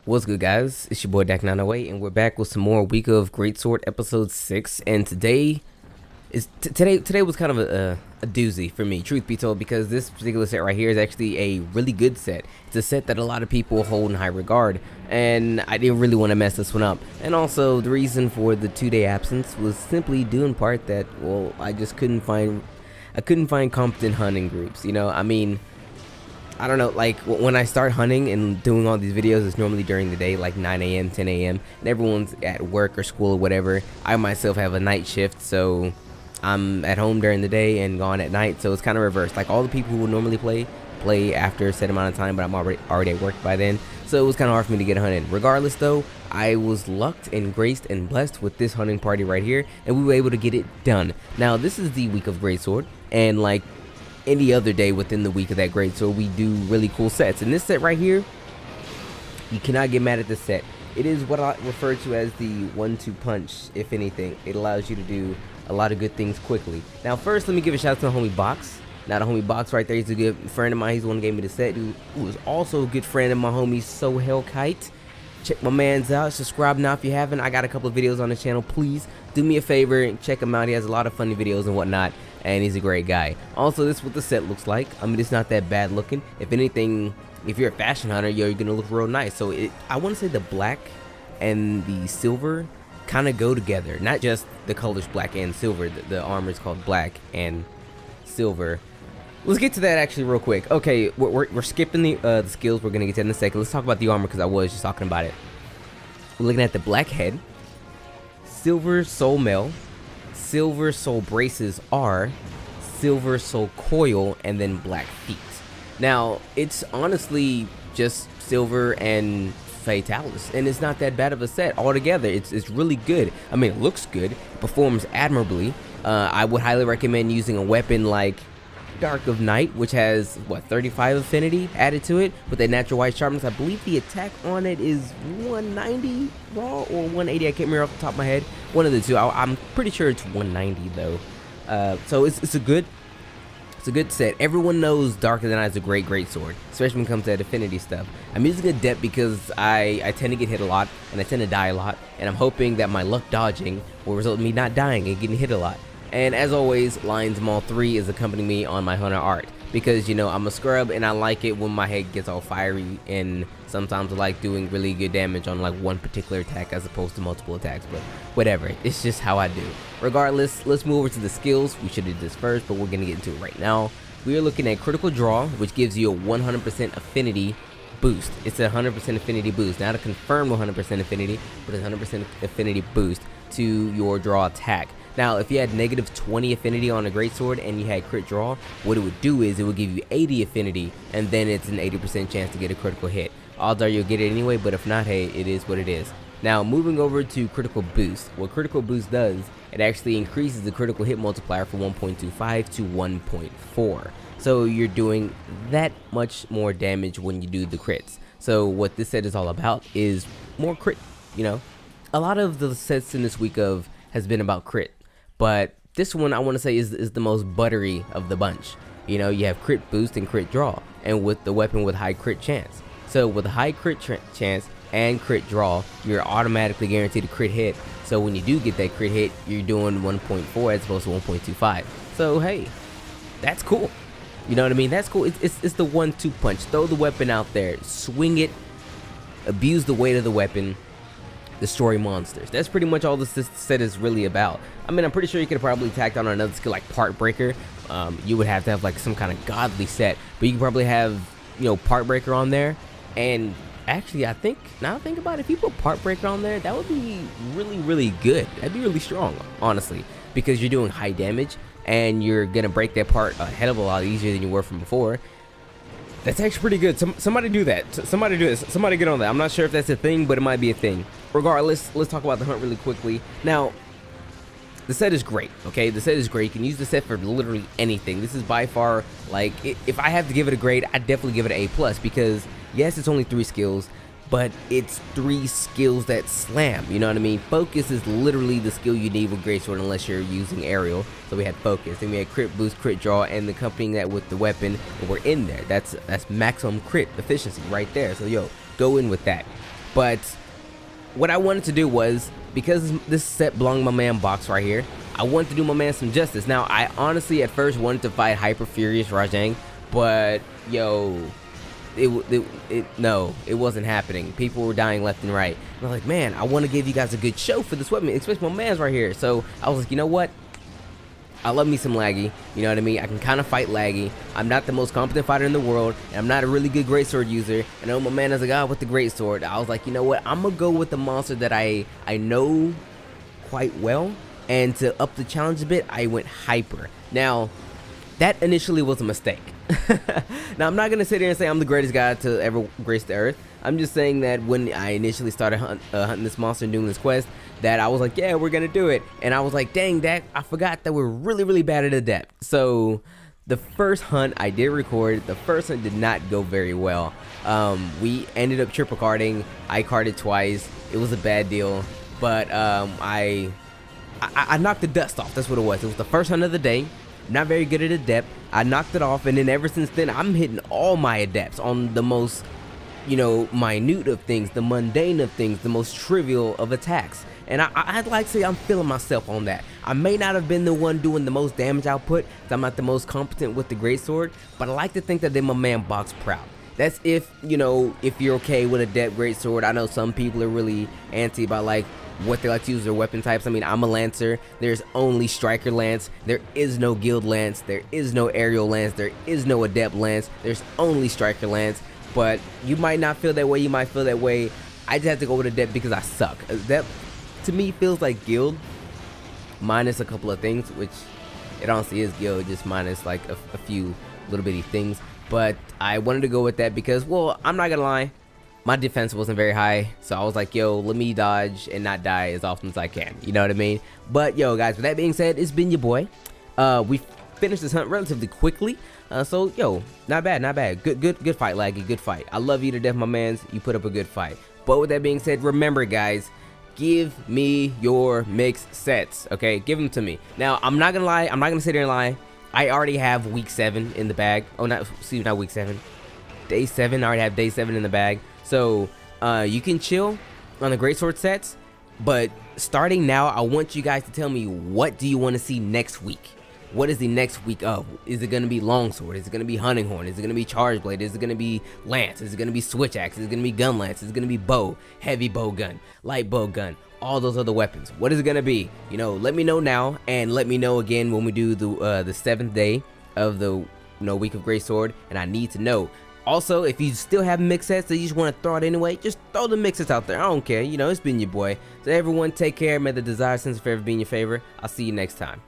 What's good, guys? It's your boy Dak908, and we're back with some more week of Greatsword episode 6. And today was kind of a doozy for me, truth be told, because this particular set right here is actually a really good set. It's a set that a lot of people hold in high regard, and I didn't really want to mess this one up. And also, the reason for the 2-day absence was simply due in part that, well, I couldn't find competent hunting groups. You know, I mean, I don't know, like when I start hunting and doing all these videos, it's normally during the day, like 9 a.m., 10 a.m. and everyone's at work or school or whatever. I myself have a night shift, so I'm at home during the day and gone at night, so it's kind of reversed. Like all the people who would normally play after a set amount of time, but I'm already at work by then, so it was kind of hard for me to get a hunt in. Regardless though, I was lucked and graced and blessed with this hunting party right here, and we were able to get it done. Now this is the week of Greatsword, and like any other day within the week of that Greatsword, we do really cool sets. And this set right here, you cannot get mad at this set. It is what I refer to as the 1-2 punch. If anything, it allows you to do a lot of good things quickly. Now first, let me give a shout out to the homie Boxx. Now the homie Boxx right there, he's a good friend of mine. He's the one who gave me the set, who is also a good friend of my homie So Hellkite. Check my man's out. Subscribe now if you haven't. I got a couple of videos on the channel. Please do me a favor and check him out. He has a lot of funny videos and whatnot, and he's a great guy. Also, this is what the set looks like. I mean, it's not that bad looking. If anything, if you're a fashion hunter, you're gonna look real nice. So I want to say the black and the silver kind of go together. Not just the colors black and silver. The armor is called black and silver. Let's get to that actually real quick. Okay, we're skipping the skills. We're gonna get to that in a second. Let's talk about the armor because I was just talking about it. We're looking at the black head, silver soul mail, silver soul braces are, silver soul coil, and then black feet. Now it's honestly just silver and fatalis, and it's not that bad of a set altogether. It's really good. I mean, it looks good, it performs admirably. I would highly recommend using a weapon like Dark of Night, which has what, 35 affinity added to it with a natural white sharpness. I believe the attack on it is 190 raw or 180. I can't remember off the top of my head. One of the two. I'm pretty sure it's 190 though. So it's a good set. Everyone knows Dark of the Night is a great sword, especially when it comes to that affinity stuff. I'm using Adept because I tend to get hit a lot and I tend to die a lot, and I'm hoping that my luck dodging will result in me not dying and getting hit a lot. And as always, Lion's Maul 3 is accompanying me on my hunter art because, you know, I'm a scrub and I like it when my head gets all fiery, and sometimes I like doing really good damage on like one particular attack as opposed to multiple attacks, but whatever, it's just how I do. Regardless, let's move over to the skills. We should do this first, but we're gonna get into it right now. We are looking at critical draw, which gives you a 100% affinity boost. It's a 100% affinity boost, not a confirmed 100% affinity, but a 100% affinity boost to your draw attack. Now, if you had negative 20 affinity on a greatsword and you had crit draw, what it would do is it would give you 80 affinity, and then it's an 80% chance to get a critical hit. Odds are you'll get it anyway, but if not, hey, it is what it is. Now, moving over to critical boost. What critical boost does, it actually increases the critical hit multiplier from 1.25 to 1.4. So you're doing that much more damage when you do the crits. So what this set is all about is more crit. You know, a lot of the sets in this week of has been about crit, but this one I want to say is the most buttery of the bunch. You know, you have crit boost and crit draw, and with the weapon with high crit chance. So with a high crit chance and crit draw, you're automatically guaranteed a crit hit. So when you do get that crit hit, you're doing 1.4 as opposed to 1.25. So hey, that's cool. You know what I mean? That's cool. It's the 1-2 punch. Throw the weapon out there, swing it, abuse the weight of the weapon, destroy monsters. That's pretty much all this set is really about. I mean, I'm pretty sure you could probably tack on another skill like Part Breaker. You would have to have like some kind of godly set, but you can probably have, you know, Part Breaker on there. And actually, I think, now I think about it, if you put Part Breaker on there, that would be really good. That'd be really strong, honestly, because you're doing high damage and you're gonna break that part a hell of a lot easier than you were from before. That's actually pretty good. Somebody do that. Somebody do it. Somebody get on that. I'm not sure if that's a thing, but it might be a thing. Regardless, let's talk about the hunt really quickly. Now, the set is great, okay? The set is great. You can use the set for literally anything. This is by far, like, if I have to give it a grade, I'd definitely give it an A+, because, yes, it's only 3 skills, but it's 3 skills that slam, you know what I mean? Focus is literally the skill you need with Greatsword unless you're using aerial. So we had focus, then we had crit boost, crit draw, and accompanying that with the weapon, and we're in there. That's maximum crit efficiency right there. So yo, go in with that. But what I wanted to do was, because this set belonged to my man Boxx right here, I wanted to do my man some justice. Now, I honestly at first wanted to fight Hyper Furious Rajang, but yo, no, it wasn't happening. People were dying left and right. And I was like, man, I want to give you guys a good show for this weapon, especially my man's right here. So I was like, you know what? I love me some laggy, you know what I mean? I can kind of fight laggy. I'm not the most competent fighter in the world, and I'm not a really good greatsword user. I know my man is a guy with the greatsword. I was like, you know what? I'm gonna go with the monster that I know quite well, and to up the challenge a bit, I went hyper. Now, that initially was a mistake. Now, I'm not gonna sit here and say I'm the greatest guy to ever grace the earth. I'm just saying that when I initially started hunting this monster and doing this quest, that I was like, yeah, we're gonna do it. And I was like, dang, that I forgot that we're really bad at adept. So the first hunt I did record, the first hunt did not go very well. We ended up triple carding. I carded twice. It was a bad deal, but I knocked the dust off. That's what it was. It was the first hunt of the day. Not very good at adept. I knocked it off, and then ever since then, I'm hitting all my adepts on the most, you know, minute of things, the mundane of things, the most trivial of attacks. And I'd like to say I'm feeling myself on that. I may not have been the one doing the most damage output, because I'm not the most competent with the greatsword, but I like to think that they my man Boxx proud. That's if, you know, if you're okay with adept greatsword. I know some people are really anti about like what they like to use their weapon types. I mean, I'm a lancer. There's only striker lance. There is no guild lance. There is no aerial lance. There is no adept lance. There's only striker lance. But you might not feel that way. You might feel that way. I just have to go with adept because I suck. Adept to me feels like guild minus a couple of things, which it honestly is guild, just minus like a few little bitty things. But I wanted to go with that because, well, I'm not gonna lie, my defense wasn't very high, so I was like, yo, let me dodge and not die as often as I can, you know what I mean? But yo, guys, with that being said, it's been your boy. We finished this hunt relatively quickly, so yo, not bad, good fight, Laggy, good fight. I love you to death, my mans. You put up a good fight. But with that being said, remember, guys, give me your mixed sets, okay? Give them to me. Now, I'm not gonna lie, I'm not gonna sit here and lie. I already have week 7 in the bag. Oh, not week 7. Day 7. I already have day 7 in the bag. So you can chill on the greatsword sets, but starting now, I want you guys to tell me, what do you want to see next week? What is the next week of? Is it going to be longsword? Is it going to be hunting horn? Is it going to be charge blade? Is it going to be lance? Is it going to be switch axe? Is it going to be gun lance? Is it going to be bow, heavy bow gun, light bow gun, all those other weapons? What is it going to be? You know, let me know now, and let me know again when we do the 7th day of the week of greatsword, and I need to know. Also, if you still have mix sets that you just want to throw it anyway, just throw the mix sets out there. I don't care. You know, it's been your boy. So everyone, take care. May the desired sense of favor be in your favor. I'll see you next time.